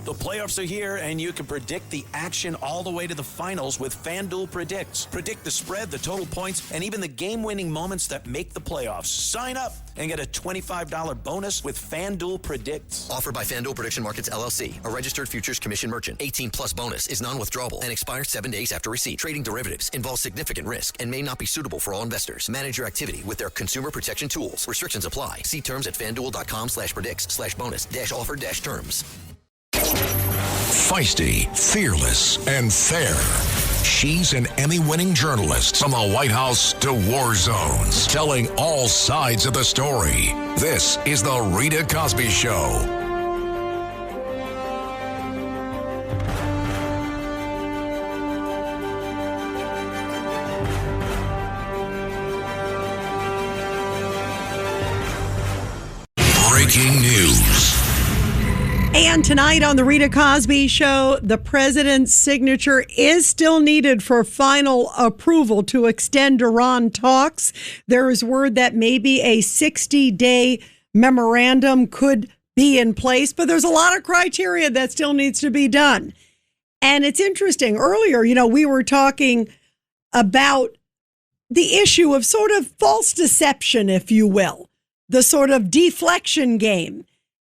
The playoffs are here, and you can predict the action all the way to the finals with FanDuel Predicts. Predict the spread, the total points, and even the game-winning moments that make the playoffs. Sign up and get a $25 bonus with FanDuel Predicts. Offered by FanDuel Prediction Markets, LLC, a registered futures commission merchant. 18-plus bonus is non-withdrawable and expires 7 days after receipt. Trading derivatives involves significant risk and may not be suitable for all investors. Manage your activity with their consumer protection tools. Restrictions apply. See terms at FanDuel.com/predicts/bonus-offer-terms. Feisty, fearless, and fair. She's an Emmy-winning journalist from the White House to war zones, telling all sides of the story. This is the Rita Cosby Show. Breaking news. And tonight on the Rita Cosby Show, the president's signature is still needed for final approval to extend Iran talks. There is word that maybe a 60-day memorandum could be in place, but there's a lot of criteria that still needs to be done. And it's interesting. Earlier, we were talking about the issue of sort of false deception, if you will, the sort of deflection game.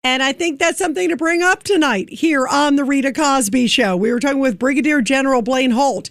And I think that's something to bring up tonight here on the Rita Cosby Show. We were talking with Brigadier General Blaine Holt,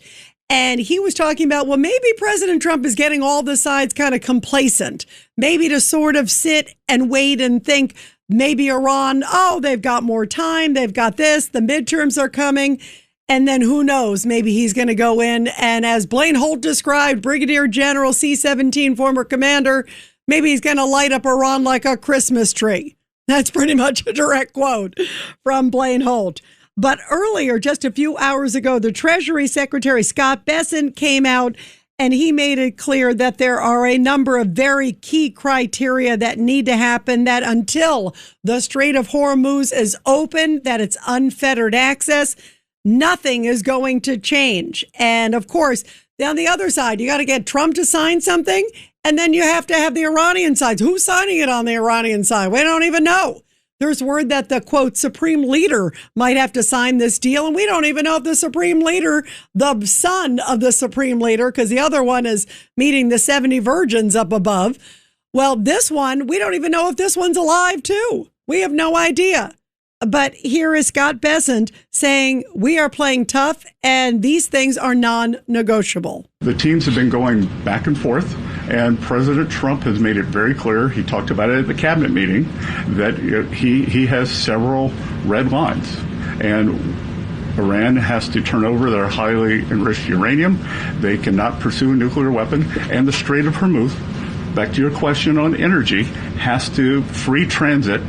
and he was talking about, well, maybe President Trump is getting all the sides kind of complacent, maybe to sort of sit and wait and think maybe Iran, they've got more time, they've got this, the midterms are coming, and then who knows, maybe he's going to go in, and as Blaine Holt described, Brigadier General C-17 former commander, maybe he's going to light up Iran like a Christmas tree. That's pretty much a direct quote from Blaine Holt. But earlier, just a few hours ago, the Treasury Secretary Scott Bessent came out and he made it clear that there are a number of very key criteria that need to happen, that until the Strait of Hormuz is open, that it's unfettered access, nothing is going to change. And of course, on the other side, you got to get Trump to sign something. And then you have to have the Iranian side. Who's signing it on the Iranian side? We don't even know. There's word that the, quote, supreme leader might have to sign this deal. And we don't even know if the supreme leader, the son of the supreme leader, because the other one is meeting the 70 virgins up above. Well, this one, we don't even know if this one's alive, too. We have no idea. But here is Scott Bessent saying we are playing tough and these things are non-negotiable. The teams have been going back and forth, and President Trump has made it very clear, he talked about it at the cabinet meeting, that he has several red lines. And Iran has to turn over their highly enriched uranium. They cannot pursue a nuclear weapon. And the Strait of Hormuz, back to your question on energy, has to free transit.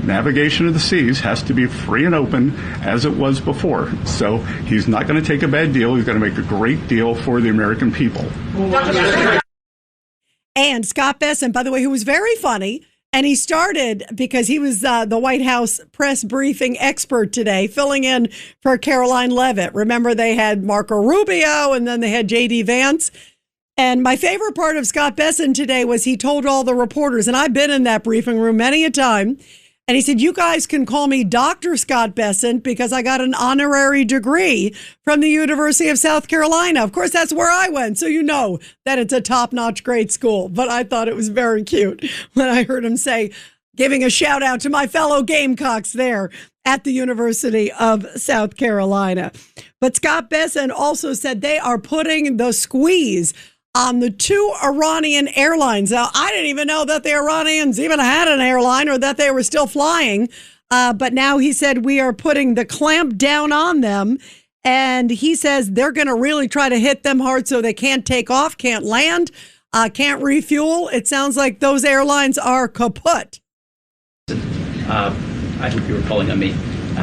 Navigation of the seas has to be free and open as it was before. So he's not going to take a bad deal. He's going to make a great deal for the American people. And Scott Bessent, by the way, who was very funny, and he started because he was the White House press briefing expert today, filling in for Caroline Leavitt. Remember, they had Marco Rubio, and then they had J.D. Vance. And my favorite part of Scott Bessent today was he told all the reporters, and I've been in that briefing room many a time, and he said, you guys can call me Dr. Scott Bessent because I got an honorary degree from the University of South Carolina. Of course, that's where I went. So you know that it's a top-notch great school. But I thought it was very cute when I heard him say, giving a shout out to my fellow Gamecocks there at the University of South Carolina. But Scott Bessent also said they are putting the squeeze on the two Iranian airlines. Now, I didn't even know that the Iranians even had an airline or that they were still flying. But now he said we are putting the clamp down on them. And he says they're going to really try to hit them hard so they can't take off, can't land, can't refuel. It sounds like those airlines are kaput. I hope you were calling on me.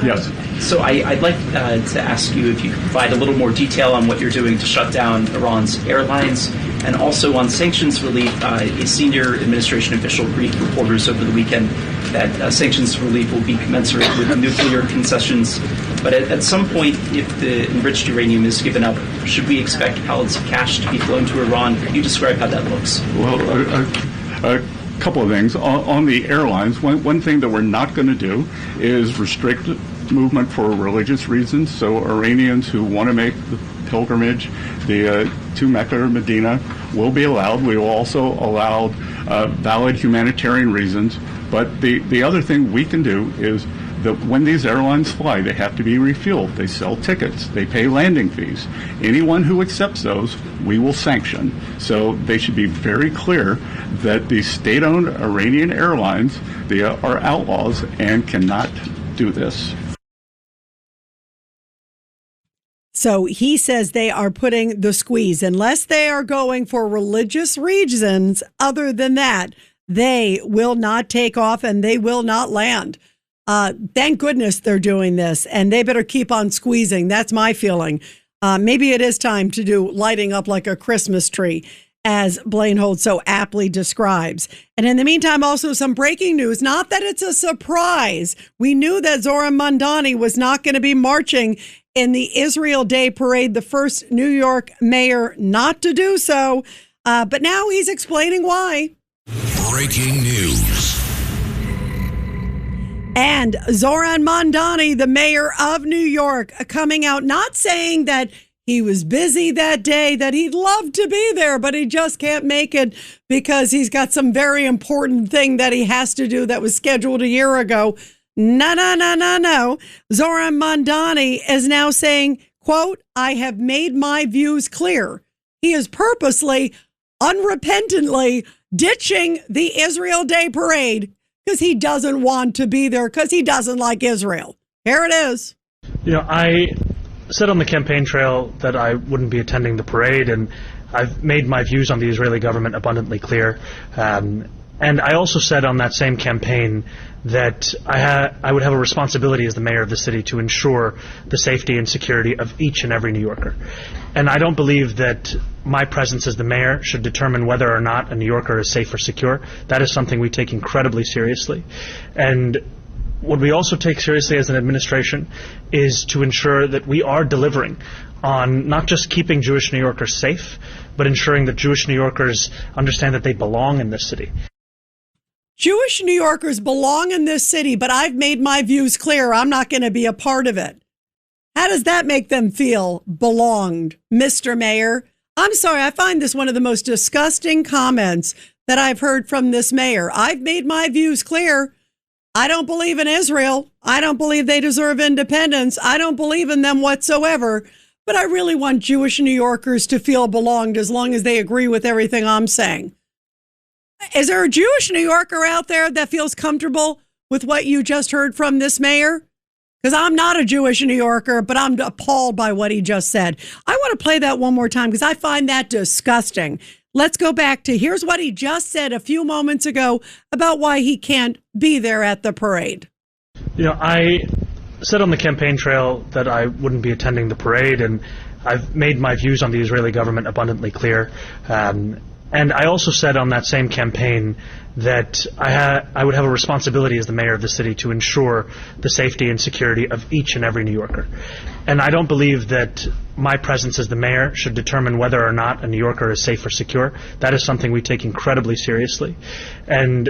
Yes. So I'd like to ask you if you could provide a little more detail on what you're doing to shut down Iran's airlines, and also on sanctions relief. A senior administration official briefed reporters over the weekend that sanctions relief will be commensurate with nuclear concessions. But at some point, if the enriched uranium is given up, should we expect pallets of cash to be flown to Iran? Could you describe how that looks? Well, couple of things. On the airlines, one thing that we're not going to do is restrict movement for religious reasons. So Iranians who want to make the pilgrimage to Mecca or Medina will be allowed. We will also allow valid humanitarian reasons. But the other thing we can do is that when these airlines fly, they have to be refueled. They sell tickets. They pay landing fees. Anyone who accepts those, we will sanction. So they should be very clear that the state-owned Iranian airlines, they are outlaws and cannot do this. So he says they are putting the squeeze. Unless they are going for religious reasons, other than that, they will not take off and they will not land. Thank goodness they're doing this, and they better keep on squeezing. That's my feeling. Maybe it is time to do lighting up like a Christmas tree, as Blaine Holt so aptly describes. And in the meantime, also some breaking news. Not that it's a surprise. We knew that Zoran Mandani was not going to be marching in the Israel Day Parade, the first New York mayor not to do so. But now he's explaining why. Breaking news. And Zoran Mandani, the mayor of New York, coming out, not saying that he was busy that day, that he'd love to be there, but he just can't make it because he's got some very important thing that he has to do that was scheduled a year ago. No. Zoran Mandani is now saying, quote, I have made my views clear. He is purposely, unrepentantly ditching the Israel Day Parade because he doesn't want to be there, because he doesn't like Israel. Here it is. I said on the campaign trail that I wouldn't be attending the parade, and I've made my views on the Israeli government abundantly clear. And I also said on that same campaign that I would have a responsibility as the mayor of the city to ensure the safety and security of each and every New Yorker. And I don't believe that my presence as the mayor should determine whether or not a New Yorker is safe or secure. That is something we take incredibly seriously. And what we also take seriously as an administration is to ensure that we are delivering on not just keeping Jewish New Yorkers safe, but ensuring that Jewish New Yorkers understand that they belong in this city. Jewish New Yorkers belong in this city, but I've made my views clear. I'm not going to be a part of it. How does that make them feel belonged, Mr. Mayor? I'm sorry, I find this one of the most disgusting comments that I've heard from this mayor. I've made my views clear. I don't believe in Israel. I don't believe they deserve independence. I don't believe in them whatsoever. But I really want Jewish New Yorkers to feel belonged as long as they agree with everything I'm saying. Is there a Jewish New Yorker out there that feels comfortable with what you just heard from this mayor? Because I'm not a Jewish New Yorker, but I'm appalled by what he just said. I want to play that one more time because I find that disgusting. Let's go back to here's what he just said a few moments ago about why he can't be there at the parade. I said on the campaign trail that I wouldn't be attending the parade, and I've made my views on the Israeli government abundantly clear. And I also said on that same campaign that I would have a responsibility as the mayor of the city to ensure the safety and security of each and every New Yorker. And I don't believe that my presence as the mayor should determine whether or not a New Yorker is safe or secure. That is something we take incredibly seriously. And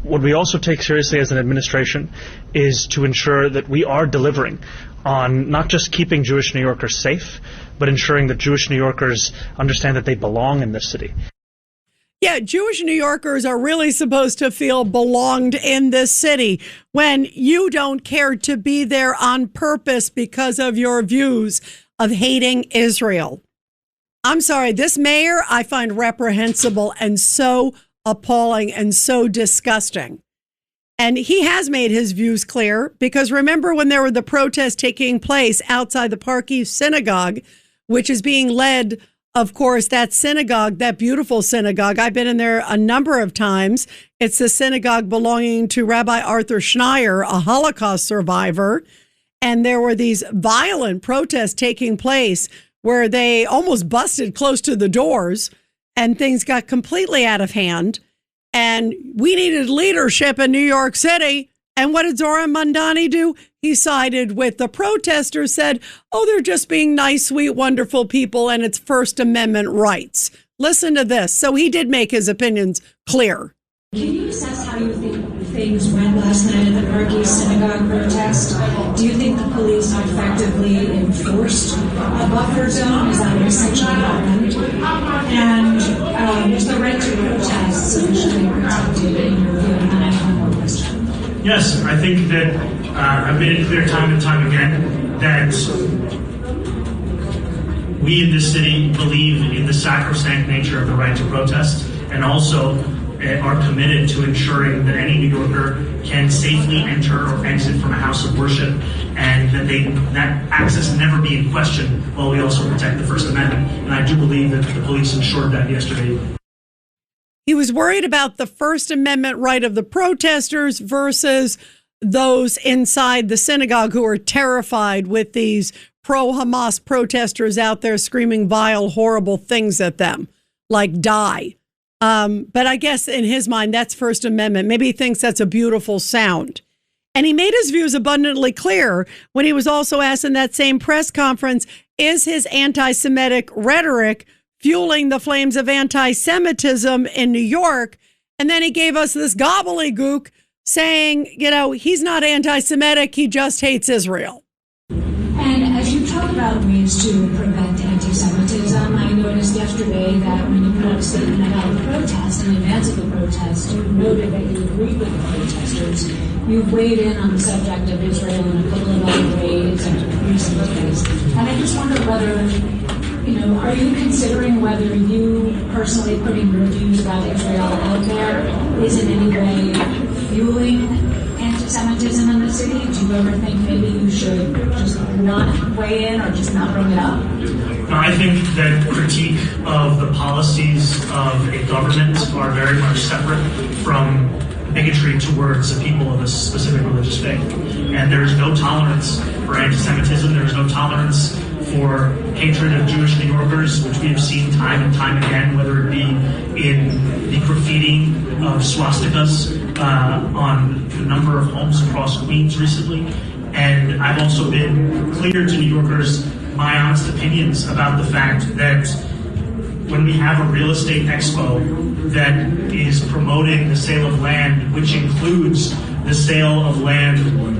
what we also take seriously as an administration is to ensure that we are delivering on not just keeping Jewish New Yorkers safe, but ensuring that Jewish New Yorkers understand that they belong in this city. Yeah, Jewish New Yorkers are really supposed to feel belonged in this city when you don't care to be there on purpose because of your views of hating Israel. I'm sorry, this mayor I find reprehensible and so appalling and so disgusting. And he has made his views clear because remember when there were the protests taking place outside the Park East Synagogue, which is being led, of course, that synagogue, that beautiful synagogue. I've been in there a number of times. It's the synagogue belonging to Rabbi Arthur Schneier, a Holocaust survivor. And there were these violent protests taking place where they almost busted close to the doors and things got completely out of hand. And we needed leadership in New York City. And what did Zoran Mandani do? He sided with the protesters, said, oh, they're just being nice, sweet, wonderful people, and it's First Amendment rights. Listen to this. So he did make his opinions clear. Can you assess how you think things went last night at the Northeast synagogue protest, do you think the police effectively enforced a buffer zone? Is that what essentially happened? And was the right to protest sufficiently protected in your view? And then I have one more question. Yes, I think that I've made it clear time and time again that we in this city believe in the sacrosanct nature of the right to protest, and also are committed to ensuring that any New Yorker can safely enter or exit from a house of worship, and that access never be in question, while we also protect the First Amendment. And I do believe that the police ensured that yesterday. He was worried about the First Amendment right of the protesters versus those inside the synagogue who are terrified with these pro-Hamas protesters out there screaming vile, horrible things at them, like die. But I guess in his mind, that's First Amendment. Maybe he thinks that's a beautiful sound. And he made his views abundantly clear when he was also asked in that same press conference, is his anti-Semitic rhetoric fueling the flames of anti-Semitism in New York? And then he gave us this gobbledygook saying, he's not anti-Semitic, he just hates Israel. And as you talk about ways to prevent anti-Semitism, I noticed yesterday that when you put out a statement about the protest, in advance of the protest, you noted that you agreed with the protesters. You've weighed in on the subject of Israel in a couple of other ways and recent ways. And I just wonder whether, are you considering whether you personally putting your views about Israel out there is in any way fueling anti-Semitism in the city? Do you ever think maybe you should just not weigh in or just not bring it up? I think that critique of the policies of a government are very much separate from bigotry towards the people of a specific religious faith. And there is no tolerance for anti-Semitism. There is no tolerance for hatred of Jewish New Yorkers, which we have seen time and time again, whether it be in the graffiti of swastikas on a number of homes across Queens recently. And I've also been clear to New Yorkers my honest opinions about the fact that when we have a real estate expo that is promoting the sale of land, which includes the sale of land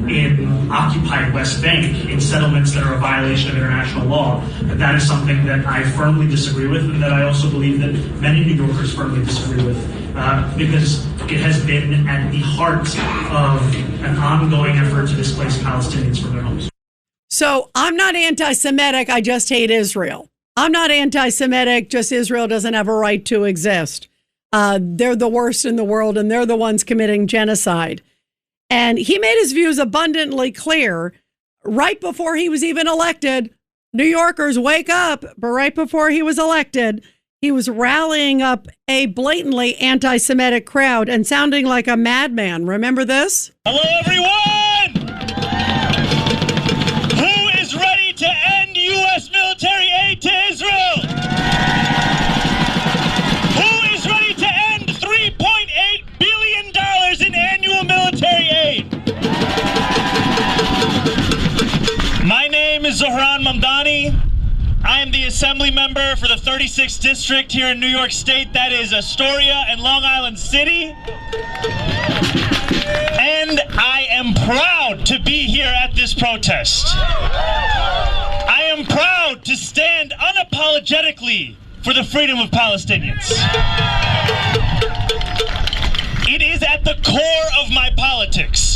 in occupied West Bank in settlements that are a violation of international law, that is something that I firmly disagree with, and that I also believe that many New Yorkers firmly disagree with, because it has been at the heart of an ongoing effort to displace Palestinians from their homes. So I'm not anti-Semitic, I just hate Israel. I'm not anti-Semitic, just Israel doesn't have a right to exist. They're the worst in the world, and they're the ones committing genocide. And he made his views abundantly clear right before he was even elected. New Yorkers, wake up. But right before he was elected, he was rallying up a blatantly anti-Semitic crowd and sounding like a madman. Remember this? Hello, everyone! Who is ready to end U.S. military aid to Israel? Who is ready to end $3.8 billion in annual military aid? My name is Zoran Mandani. I am the assembly member for the 36th district here in New York State. That is Astoria and Long Island City. And I am proud to be here at this protest. I am proud to stand unapologetically for the freedom of Palestinians. It is at the core of my politics.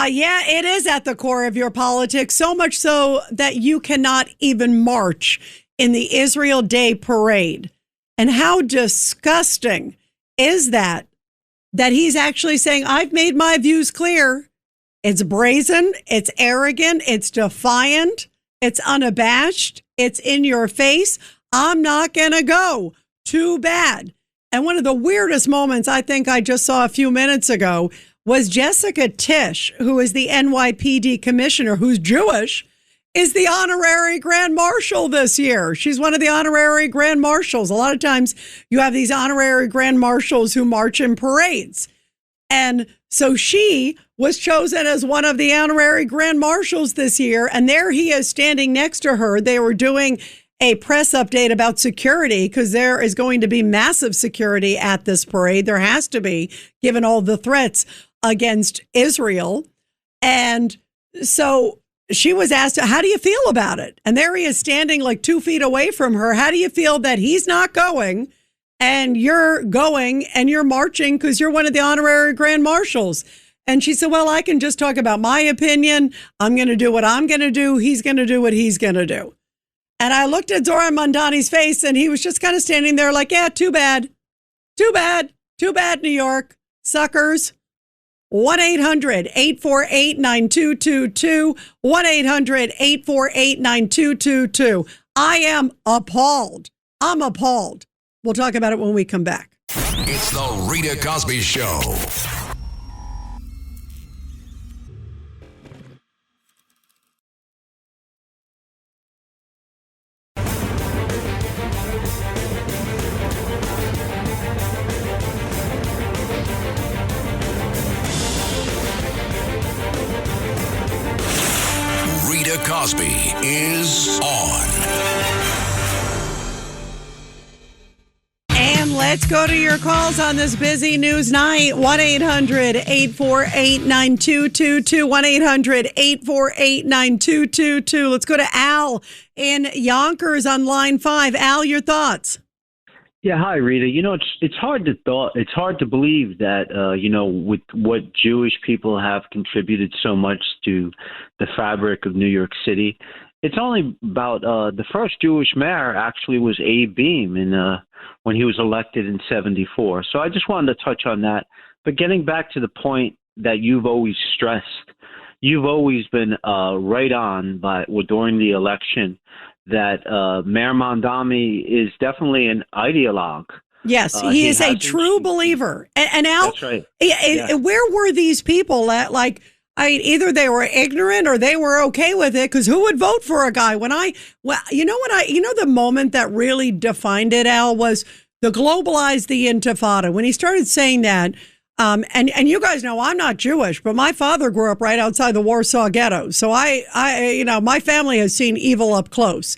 Yeah, it is at the core of your politics, so much so that you cannot even march in the Israel Day parade. And how disgusting is that he's actually saying, I've made my views clear. It's brazen, it's arrogant, it's defiant, it's unabashed, it's in your face. I'm not going to go. Too bad. And one of the weirdest moments I think I just saw a few minutes ago was Jessica Tisch, who is the NYPD Commissioner, who's Jewish, is the honorary Grand Marshal this year. She's one of the honorary Grand Marshals. A lot of times you have these honorary Grand Marshals who march in parades. And so she was chosen as one of the honorary Grand Marshals this year. And there he is standing next to her. They were doing a press update about security because there is going to be massive security at this parade. There has to be, given all the threats against Israel. And so she was asked, how do you feel about it? And there he is standing like 2 feet away from her. How do you feel that he's not going and you're going and you're marching because you're one of the honorary grand marshals? And she said, well, I can just talk about my opinion. I'm going to do what I'm going to do. He's going to do what he's going to do. And I looked at Zoran Mandani's face and he was just kind of standing there like, yeah, too bad. Too bad. Too bad, New York. Suckers. 1-800-848-9222. 1-800-848-9222. I am appalled. I'm appalled. We'll talk about it when we come back. It's the Rita Cosby Show. Rita Cosby is on. And let's go to your calls on this busy news night. 1-800-848-9222. 1-800-848-9222. Let's go to Al in Yonkers on line 5. Al, your thoughts? Yeah, hi, Rita. You know, it's hard to believe that with what Jewish people have contributed so much to the fabric of New York City. It's only about the first Jewish mayor actually was Abe Beam when he was elected in '74. So I just wanted to touch on that. But getting back to the point that you've always stressed, you've always been right on during the election that Mayor Mandani is definitely an ideologue. Yes, he is a true believer. And Al, that's right. Where were these people at? Like, either they were ignorant or they were okay with it. Because who would vote for a guy? The moment that really defined it, Al, was the globalize the intifada. When he started saying that, and you guys know I'm not Jewish, but my father grew up right outside the Warsaw Ghetto. So my family has seen evil up close.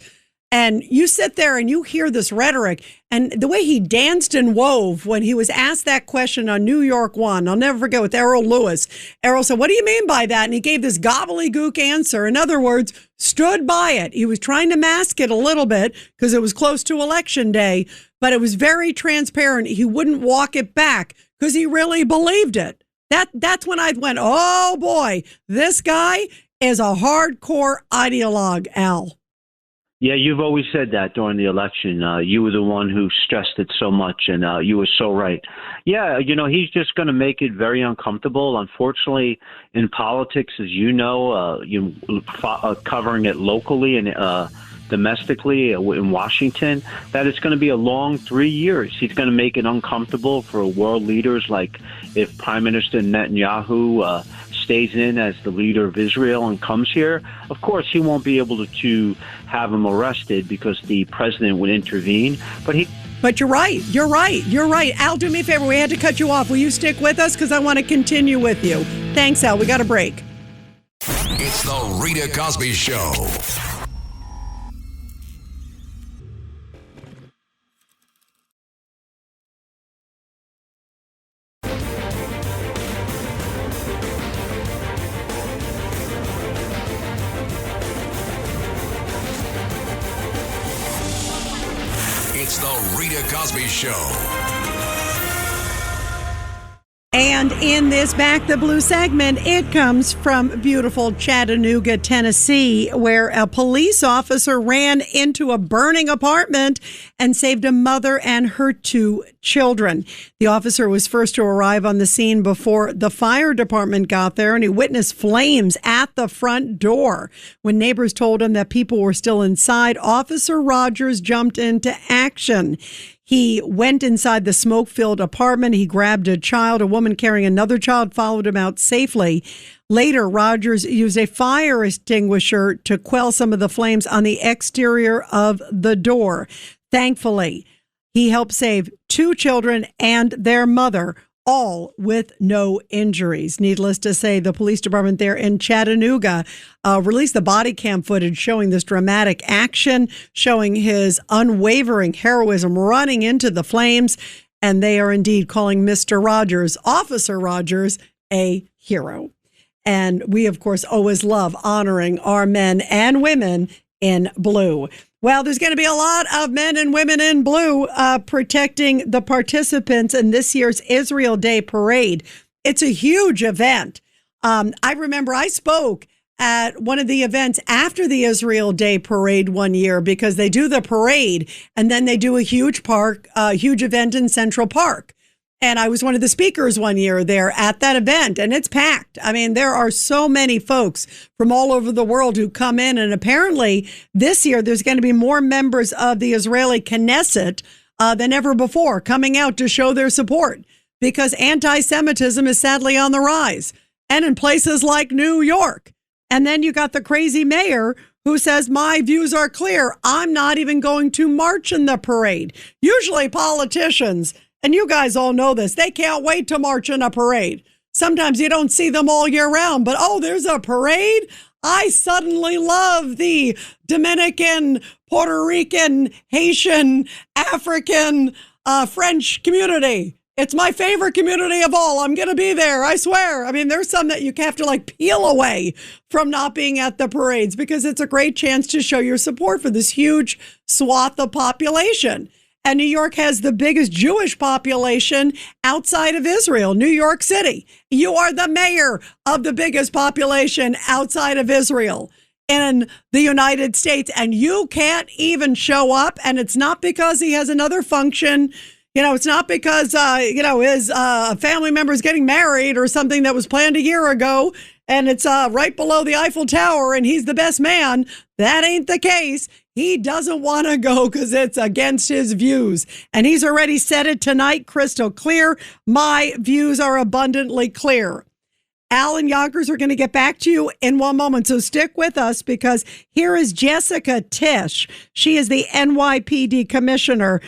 And you sit there and you hear this rhetoric and the way he danced and wove when he was asked that question on New York One. I'll never forget with Errol Lewis. Errol said, what do you mean by that? And he gave this gobbledygook answer. In other words, stood by it. He was trying to mask it a little bit because it was close to Election Day, but it was very transparent. He wouldn't walk it back because he really believed it. That's when I went, oh boy, this guy is a hardcore ideologue, Al. Yeah, you've always said that during the election. You were the one who stressed it so much, and you were so right. Yeah, he's just going to make it very uncomfortable. Unfortunately, in politics, as you know, covering it locally and domestically in Washington, that it's going to be a long 3 years. He's going to make it uncomfortable for world leaders, like if Prime Minister Netanyahu stays in as the leader of Israel and comes here. Of course, he won't be able to have him arrested because the president would intervene. But you're right. You're right. Al, do me a favor. We had to cut you off. Will you stick with us? Because I want to continue with you. Thanks, Al. We got a break. It's the Rita Cosby Show. It's the Rita Cosby Show. And in this Back the Blue segment, it comes from beautiful Chattanooga, Tennessee, where a police officer ran into a burning apartment and saved a mother and her 2 children. The officer was first to arrive on the scene before the fire department got there, and he witnessed flames at the front door. When neighbors told him that people were still inside, Officer Rogers jumped into action. He went inside the smoke-filled apartment. He grabbed a child. A woman carrying another child followed him out safely. Later, Rogers used a fire extinguisher to quell some of the flames on the exterior of the door. Thankfully, he helped save 2 children and their mother. all with no injuries. Needless to say, the police department there in Chattanooga released the body cam footage showing this dramatic action, showing his unwavering heroism running into the flames. And they are indeed calling Mr. Rogers, Officer Rogers, a hero. And we, of course, always love honoring our men and women in blue. Well, there's going to be a lot of men and women in blue protecting the participants in this year's Israel Day Parade. It's a huge event. I remember I spoke at one of the events after the Israel Day Parade one year, because they do the parade and then they do a huge event in Central Park. And I was one of the speakers one year there at that event, and it's packed. I mean, there are so many folks from all over the world who come in. And apparently this year, there's going to be more members of the Israeli Knesset than ever before coming out to show their support, because anti-Semitism is sadly on the rise, and in places like New York. And then you got the crazy mayor who says, my views are clear. I'm not even going to march in the parade. Usually politicians, and you guys all know this, they can't wait to march in a parade. Sometimes you don't see them all year round, but there's a parade. I suddenly love the Dominican, Puerto Rican, Haitian, African, French community. It's my favorite community of all. I'm going to be there. I swear. I mean, there's some that you have to peel away from not being at the parades, because it's a great chance to show your support for this huge swath of population. And New York has the biggest Jewish population outside of Israel, New York City. You are the mayor of the biggest population outside of Israel in the United States, and you can't even show up. And it's not because he has another function. It's not because, his family member is getting married or something that was planned a year ago, and it's right below the Eiffel Tower and he's the best man. That ain't the case. He doesn't want to go because it's against his views. And he's already said it tonight, crystal clear. My views are abundantly clear. Al and Yonkers are going to get back to you in one moment, so stick with us, because here is Jessica Tisch. She is the NYPD Commissioner.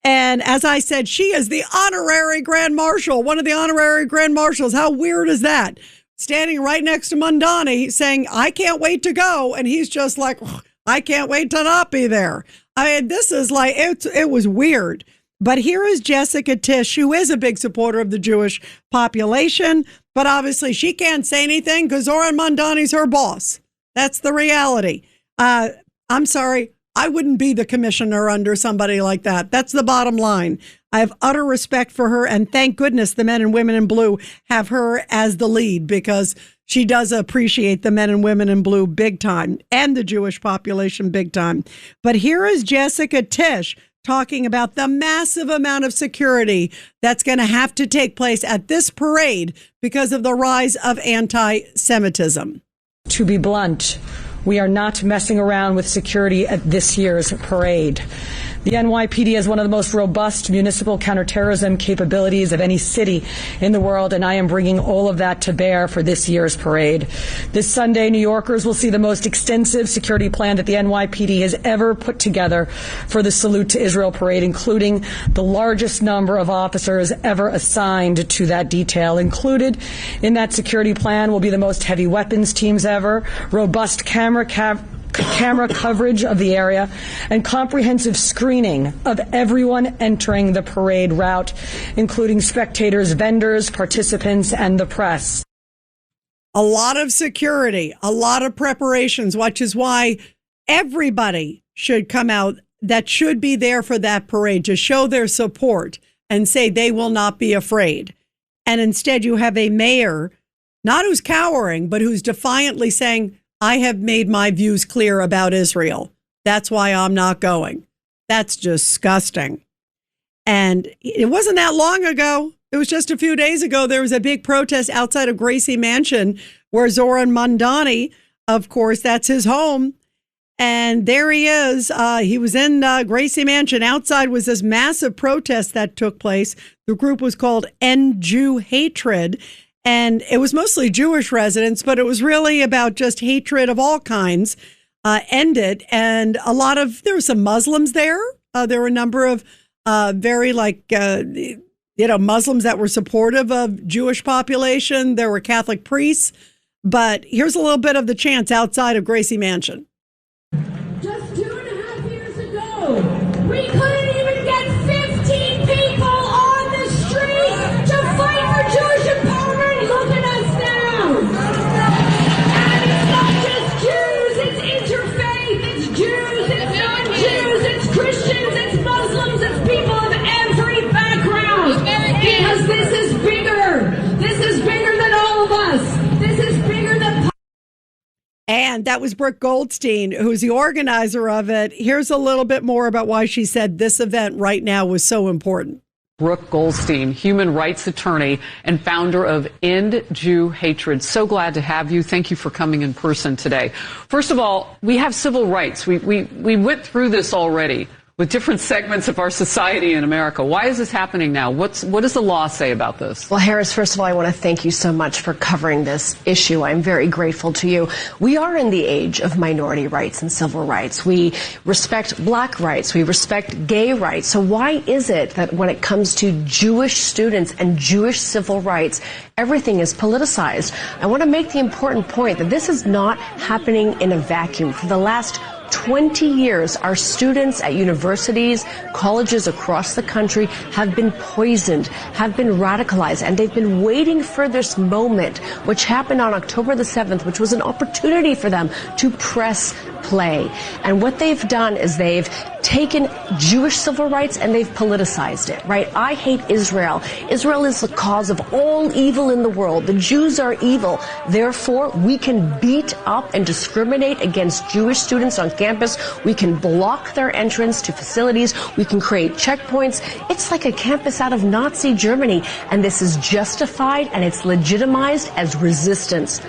And as I said, she is the honorary Grand Marshal, one of the honorary Grand Marshals. How weird is that? Standing right next to Mandani saying, I can't wait to go. And he's just like, I can't wait to not be there. I mean, this is it was weird. But here is Jessica Tisch, who is a big supporter of the Jewish population. But obviously she can't say anything because Zoran Mandani's her boss. That's the reality. I'm sorry. I wouldn't be the commissioner under somebody like that. That's the bottom line. I have utter respect for her, and thank goodness the men and women in blue have her as the lead, because she does appreciate the men and women in blue big time, and the Jewish population big time. But here is Jessica Tisch talking about the massive amount of security that's going to have to take place at this parade because of the rise of anti-Semitism. To be blunt, we are not messing around with security at this year's parade. The NYPD has one of the most robust municipal counterterrorism capabilities of any city in the world, and I am bringing all of that to bear for this year's parade. This Sunday, New Yorkers will see the most extensive security plan that the NYPD has ever put together for the Salute to Israel parade, including the largest number of officers ever assigned to that detail. Included in that security plan will be the most heavy weapons teams ever, robust camera coverage of the area, and comprehensive screening of everyone entering the parade route, including spectators, vendors, participants, and the press. A lot of security, a lot of preparations, which is why everybody should come out that should be there for that parade to show their support and say they will not be afraid. And instead you have a mayor, not who's cowering, but who's defiantly saying, I have made my views clear about Israel. That's why I'm not going. That's disgusting. And it wasn't that long ago. It was just a few days ago. There was a big protest outside of Gracie Mansion where Zoran Mandani, of course, that's his home. And there he is. He was in Gracie Mansion. Outside was this massive protest that took place. The group was called End Jew Hatred. And it was mostly Jewish residents, but it was really about just hatred of all kinds. End it. And there were some Muslims there. There were a number of very Muslims that were supportive of Jewish population. There were Catholic priests. But here's a little bit of the chants outside of Gracie Mansion. Just 2.5 years ago, we couldn't even get 15 people on the street to fight for Jewish empowerment. Look at us now. And it's not just Jews, it's interfaith, it's Jews, it's non-Jews, it's Christians, it's Muslims, it's people of every background. Because this is bigger. This is bigger than all of us. This is bigger than... And that was Brooke Goldstein, who's the organizer of it. Here's a little bit more about why she said this event right now was so important. Brooke Goldstein, human rights attorney and founder of End Jew Hatred. So glad to have you. Thank you for coming in person today. First of all, we have civil rights. We went through this already with different segments of our society in America. Why is this happening now? What does the law say about this? Well, Harris, first of all, I want to thank you so much for covering this issue. I'm very grateful to you. We are in the age of minority rights and civil rights. We respect black rights. We respect gay rights. So why is it that when it comes to Jewish students and Jewish civil rights, everything is politicized? I want to make the important point that this is not happening in a vacuum. For the last 20 years, our students at universities, colleges across the country have been poisoned, have been radicalized, and they've been waiting for this moment, which happened on October the 7th, which was an opportunity for them to press play. And what they've done is they've taken Jewish civil rights and they've politicized it, right? I hate Israel. Israel is the cause of all evil in the world. The Jews are evil. Therefore, we can beat up and discriminate against Jewish students on campus. We can block their entrance to facilities. We can create checkpoints. It's like a campus out of Nazi Germany. And this is justified and it's legitimized as resistance.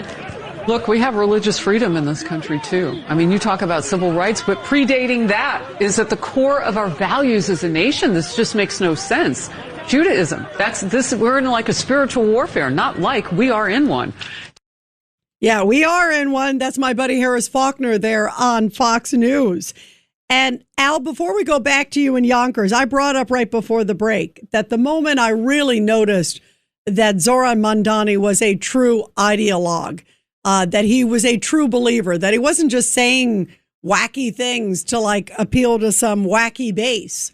Look, we have religious freedom in this country, too. I mean, you talk about civil rights, but predating that is at the core of our values as a nation. This just makes no sense. Judaism, we're in like a spiritual warfare, not like we are in one. Yeah, we are in one. That's my buddy Harris Faulkner there on Fox News. And Al, before we go back to you in Yonkers, I brought up right before the break that the moment I really noticed that Zoran Mandani was a true ideologue, that he was a true believer, that he wasn't just saying wacky things to like appeal to some wacky base,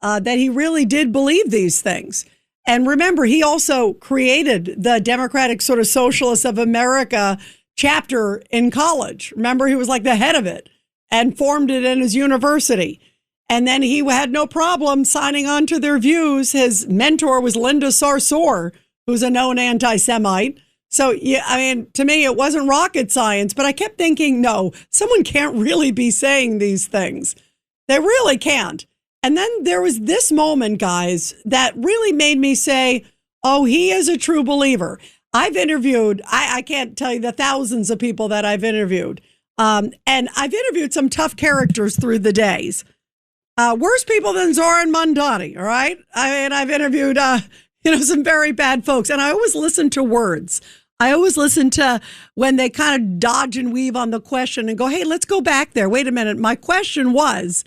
that he really did believe these things. And remember, he also created the Democratic sort of Socialists of America chapter in college. Remember, he was like the head of it and formed it in his university. And then he had no problem signing on to their views. His mentor was Linda Sarsour, who's a known anti-Semite. So, yeah, I mean, to me, it wasn't rocket science, but I kept thinking, no, someone can't really be saying these things. They really can't. And then there was this moment, guys, that really made me say, oh, he is a true believer. I've interviewed, I can't tell you the thousands of people that I've interviewed. And I've interviewed some tough characters through the days. Worse people than Zoran Mandani, all right? I mean, I've interviewed, some very bad folks. And I always listen to words. I always listen to when they kind of dodge and weave on the question and go, hey, let's go back there. Wait a minute. My question was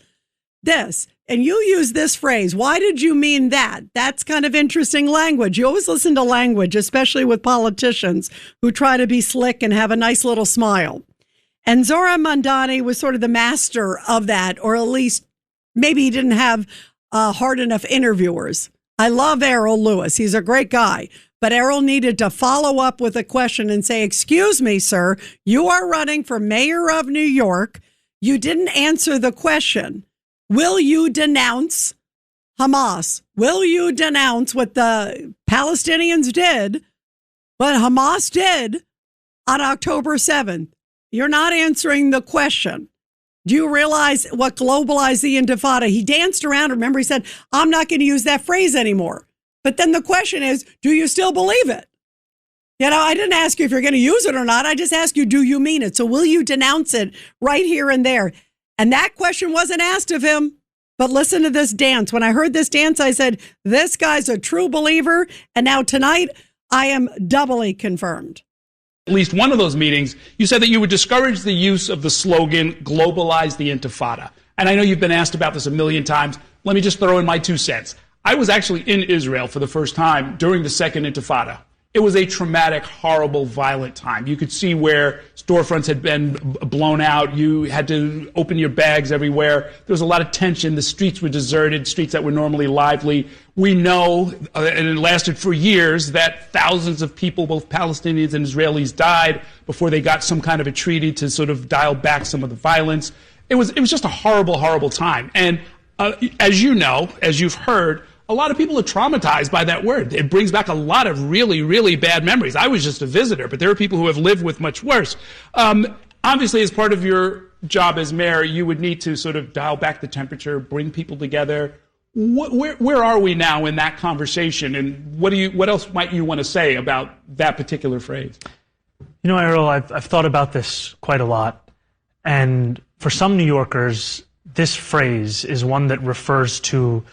this, and you use this phrase. Why did you mean that? That's kind of interesting language. You always listen to language, especially with politicians who try to be slick and have a nice little smile. And Zoran Mandani was sort of the master of that, or at least maybe he didn't have hard enough interviewers. I love Errol Lewis. He's a great guy. But Errol needed to follow up with a question and say, excuse me, sir, you are running for mayor of New York. You didn't answer the question. Will you denounce Hamas? Will you denounce what the Palestinians did, what Hamas did on October 7th? You're not answering the question. Do you realize what globalized the Intifada? He danced around. Remember, he said, I'm not going to use that phrase anymore. But then the question is, do you still believe it? I didn't ask you if you're going to use it or not. I just asked you, do you mean it? So will you denounce it right here and there? And that question wasn't asked of him. But listen to this dance. When I heard this dance, I said, this guy's a true believer. And now tonight, I am doubly confirmed. At least one of those meetings, you said that you would discourage the use of the slogan, globalize the Intifada. And I know you've been asked about this a million times. Let me just throw in my 2 cents. I was actually in Israel for the first time during the Second Intifada. It was a traumatic, horrible, violent time. You could see where storefronts had been blown out. You had to open your bags everywhere. There was a lot of tension. The streets were deserted, streets that were normally lively. We know, and it lasted for years, that thousands of people, both Palestinians and Israelis, died before they got some kind of a treaty to sort of dial back some of the violence. It was just a horrible, horrible time. And as you know, as you've heard, a lot of people are traumatized by that word. It brings back a lot of really, really bad memories. I was just a visitor, but there are people who have lived with much worse. Obviously, as part of your job as mayor, you would need to sort of dial back the temperature, bring people together. Where are we now in that conversation, and what else might you want to say about that particular phrase? You know, Errol, I've thought about this quite a lot, and for some New Yorkers, this phrase is one that refers to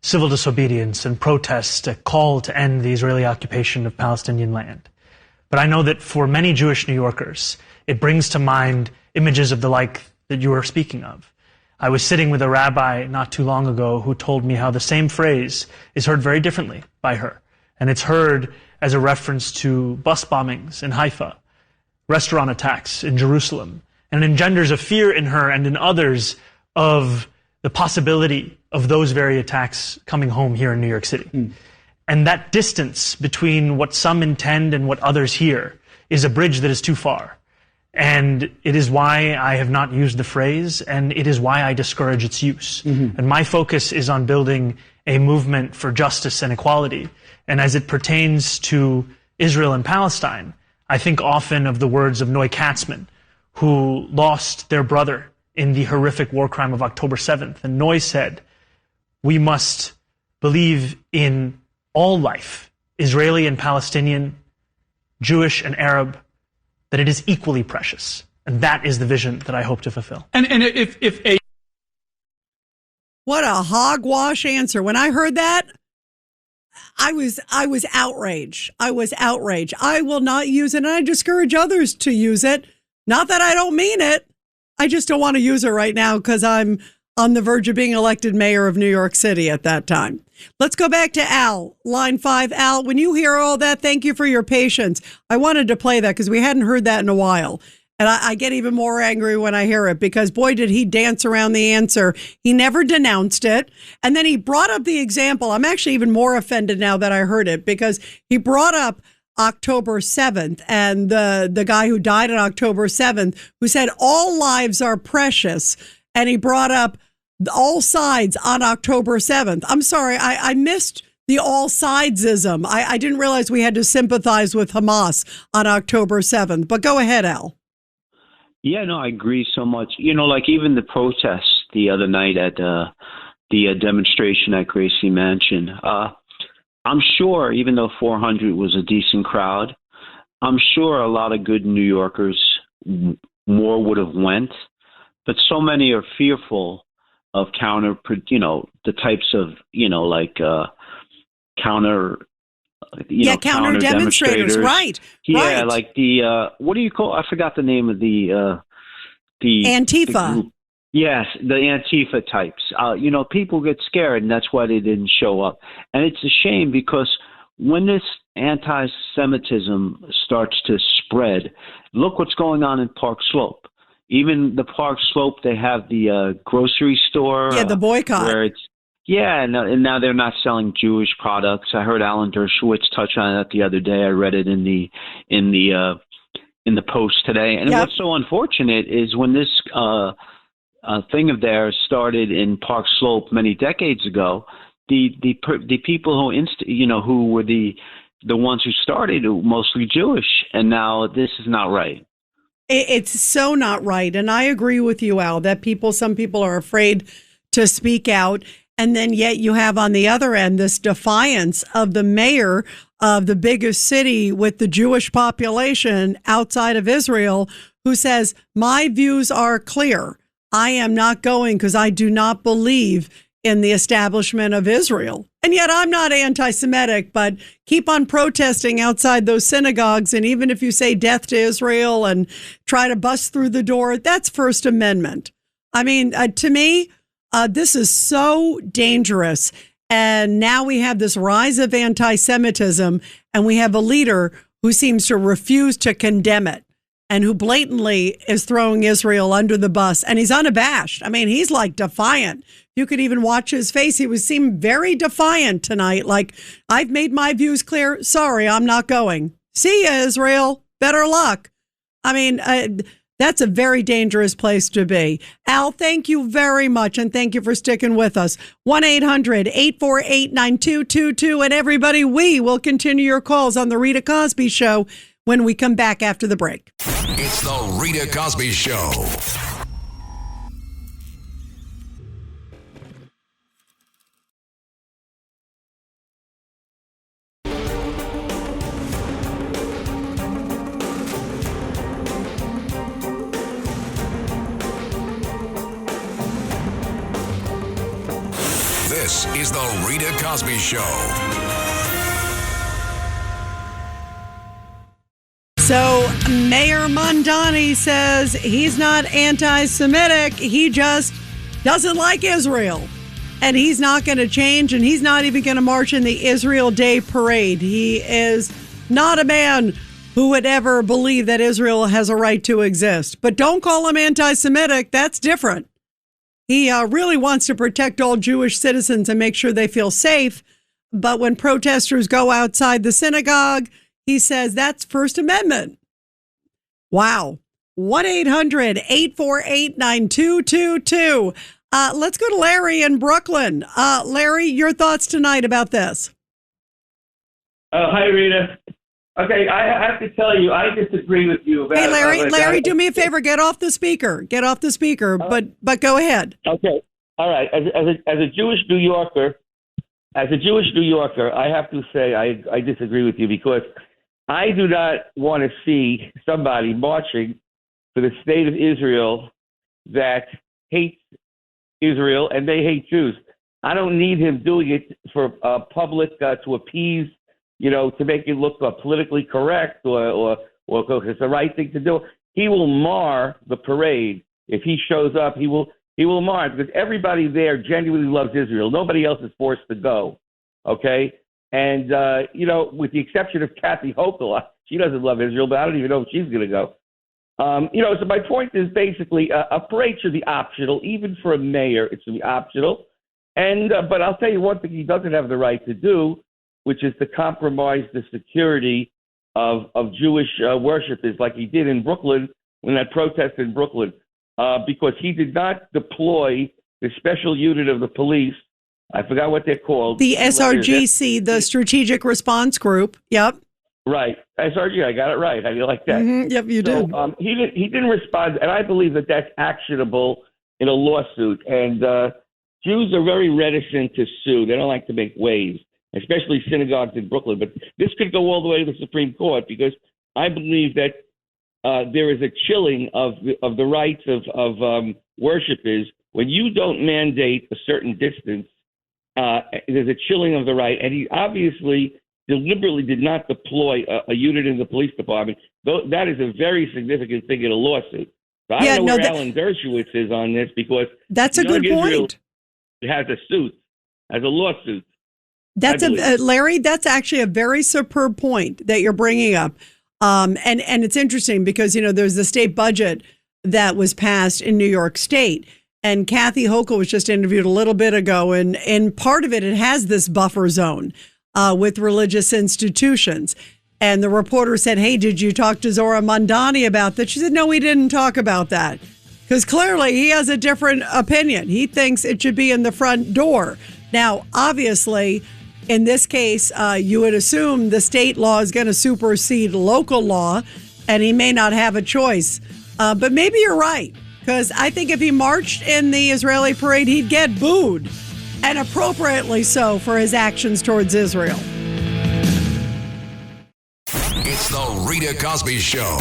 civil disobedience and protest, a call to end the Israeli occupation of Palestinian land. But I know that for many Jewish New Yorkers, it brings to mind images of the like that you were speaking of. I was sitting with a rabbi not too long ago who told me how the same phrase is heard very differently by her. And it's heard as a reference to bus bombings in Haifa, restaurant attacks in Jerusalem, and it engenders a fear in her and in others of the possibility of those very attacks coming home here in New York City. And that distance between what some intend and what others hear is a bridge that is too far. And it is why I have not used the phrase, and it is why I discourage its use. And my focus is on building a movement for justice and equality. And as it pertains to Israel and Palestine, I think often of the words of Noy Katzman, who lost their brother in the horrific war crime of October 7th. And Noy said, we must believe in all life, Israeli and Palestinian, Jewish and Arab, that it is equally precious. And that is the vision that I hope to fulfill. And if a... What a hogwash answer. When I heard that, I was outraged. I was outraged. I will not use it, and I discourage others to use it. Not that I don't mean it. I just don't want to use it right now because I'm on the verge of being elected mayor of New York City at that time. Let's go back to Al, line 5. Al, when you hear all that, thank you for your patience. I wanted to play that because we hadn't heard that in a while. And I get even more angry when I hear it because, boy, did he dance around the answer. He never denounced it. And then he brought up the example. I'm actually even more offended now that I heard it because he brought up October 7th and the guy who died on October 7th who said all lives are precious. And he brought up all sides on October 7th. I'm sorry, I missed the all sidesism. I didn't realize we had to sympathize with Hamas on October 7th. But go ahead, Al. Yeah, no, I agree so much. You know, like even the protests the other night at the demonstration at Gracie Mansion, I'm sure, even though 400 was a decent crowd, I'm sure a lot of good New Yorkers more would have went. But so many are fearful of the types of, counter demonstrators, right? Yeah, right. like the what do you call? I forgot the name of the Antifa. The yes, the Antifa types. People get scared, and that's why they didn't show up. And it's a shame because when this anti-Semitism starts to spread, look what's going on in Park Slope. Even the Park Slope, they have the grocery store. Yeah, the boycott. Where it's and now they're not selling Jewish products. I heard Alan Dershowitz touch on that the other day. I read it in the Post today. And what's so unfortunate is when this thing of theirs started in Park Slope many decades ago, the people who were the ones who started were mostly Jewish, and now this is not right. It's so not right. And I agree with you, Al, that some people are afraid to speak out. And then yet you have on the other end this defiance of the mayor of the biggest city with the Jewish population outside of Israel who says, my views are clear. I am not going because I do not believe in the establishment of Israel. And yet I'm not anti-Semitic, but keep on protesting outside those synagogues. And even if you say death to Israel and try to bust through the door, that's First Amendment. I mean, to me, this is so dangerous. And now we have this rise of anti-Semitism, and we have a leader who seems to refuse to condemn it and who blatantly is throwing Israel under the bus. And he's unabashed. I mean, he's like defiant. You could even watch his face. He seemed very defiant tonight. Like, I've made my views clear. Sorry, I'm not going. See ya, Israel. Better luck. I mean, that's a very dangerous place to be. Al, thank you very much, and thank you for sticking with us. 1-800-848-9222. And everybody, we will continue your calls on The Rita Cosby Show when we come back after the break. It's The Rita Cosby Show. This is The Rita Cosby Show. So Mayor Mandani says he's not anti-Semitic. He just doesn't like Israel. And he's not going to change, and he's not even going to march in the Israel Day Parade. He is not a man who would ever believe that Israel has a right to exist. But don't call him anti-Semitic. That's different. He really wants to protect all Jewish citizens and make sure they feel safe. But when protesters go outside the synagogue, he says that's First Amendment. Wow. 1-800-848-9222. Let's go to Larry in Brooklyn. Larry, your thoughts tonight about this? Hi, Rita. Okay, I have to tell you, I disagree with you about. Hey, Larry, do me a favor. Get off the speaker. But go ahead. Okay. All right. As a Jewish New Yorker, I have to say I disagree with you, because I do not want to see somebody marching for the state of Israel that hates Israel and they hate Jews. I don't need him doing it for public to appease, to make it look politically correct or because it's the right thing to do. He will mar the parade if he shows up. He will mar it, because everybody there genuinely loves Israel. Nobody else is forced to go. Okay. And, with the exception of Kathy Hochul, she doesn't love Israel, but I don't even know if she's going to go. So my point is basically a parade should be optional, even for a mayor. It should be optional. And but I'll tell you one thing he doesn't have the right to do, which is to compromise the security of Jewish worshipers, like he did in Brooklyn, when that protest in Brooklyn, because he did not deploy the special unit of the police. I forgot what they're called. The SRGC, the Strategic Response Group. Yep. Right. SRG, I got it right. How do you like that? Mm-hmm. Yep, you did. He didn't respond, and I believe that that's actionable in a lawsuit. And Jews are very reticent to sue. They don't like to make waves, especially synagogues in Brooklyn. But this could go all the way to the Supreme Court, because I believe that there is a chilling of the rights of worshipers. When you don't mandate a certain distance, there's a chilling of the right. And he obviously deliberately did not deploy a unit in the police department. That is a very significant thing in a lawsuit. So I don't know where Alan Dershowitz is on this, because that's a good point. Has a lawsuit. That's Larry. That's actually a very superb point that you're bringing up. And it's interesting because, there's the state budget that was passed in New York State. And Kathy Hochul was just interviewed a little bit ago. And part of it has this buffer zone with religious institutions. And the reporter said, hey, did you talk to Zoran Mandani about that? She said, no, we didn't talk about that. Because clearly he has a different opinion. He thinks it should be in the front door. Now, obviously, in this case, you would assume the state law is going to supersede local law, and he may not have a choice. But maybe you're right, because I think if he marched in the Israeli parade, he'd get booed, and appropriately so, for his actions towards Israel. It's the Rita Cosby Show.